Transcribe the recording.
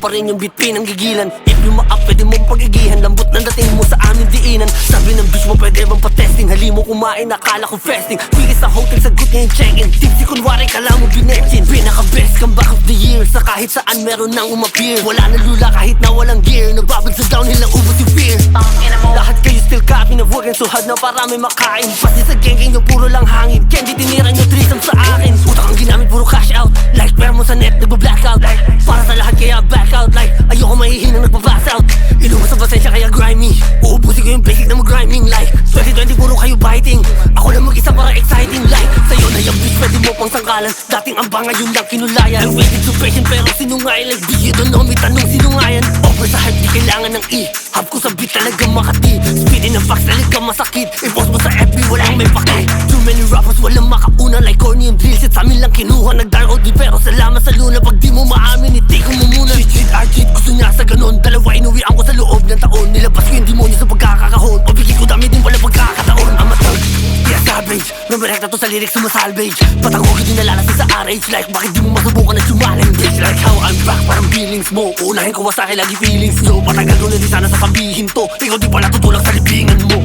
pa rin yung beat pinanggigilan. If you ma-up, pwede mong pagigihan. Lambot ng dating mo sa aming diinan. Sabi ng bitch mo, pwede bang pa-testing? Hali mo kumain, akala ko festing. Pili sa hotel, sagot niya yung check-in. Tipsy kunwari, kala mo binetsin. Pinaka-best comeback of the year. Sa kahit saan meron nang umappear. Wala na lula kahit na walang gear. Nagbabag sa downhill lang ubos yung fear. Lahat kayo still copy na working so hard na parami makain. Pati sa geng-geng yung puro lang hangin. Candy tinira nyo threesome sa akin. Utak ang ginamit puro cash out. Like pera mo sa net nagba-blackout. Para sa lahat kaya back out. Like ayoko mahihinang nagpa-pass out. Inuman sa pasensya kaya grimy. Uubusin ko yung basic na mag-grinding. Like 2020 puro kayo biting. Ako lang mag-isa para exciting. Like sa'yo na yung bitch pwede mo pang sangkalan. Dating ang banga yun lang kinulayan. I'm waiting to patient pero sinungayan. Like di you don't know me tanong sinungayan. Over sa hype di kailangan ng hub ko sa beat talaga makati. Speeding ng facts talaga masakit. I-post mo sa FB walang may pake. Too many rappers walang makauna. Like corny yung drill shit sa amin lang kinuha. Nag-dark out din pero salamat sa luna. Pag di mo maamin itik mo muna. Cheat cheat gusto niya sa ganon. Dalawa inuwian ko sa loob ng taon. Nilabas ko yung demonyo sa pagkakakahon. Pabigay ko dami din pala pagkakataon. I'm a thug, yeah savage. Numerekta to sa lyrics sumasalvage. Patangogin din nalalasin sa RH. Like bakit di mo masubukan na challenge. Bitch like how I'm back parang feelings mo. Uunahin ko sa akin lagi feelings nyo. Patagal ko na di sana sasabihin to. Ikaw di pala tutulak sa libingan mo.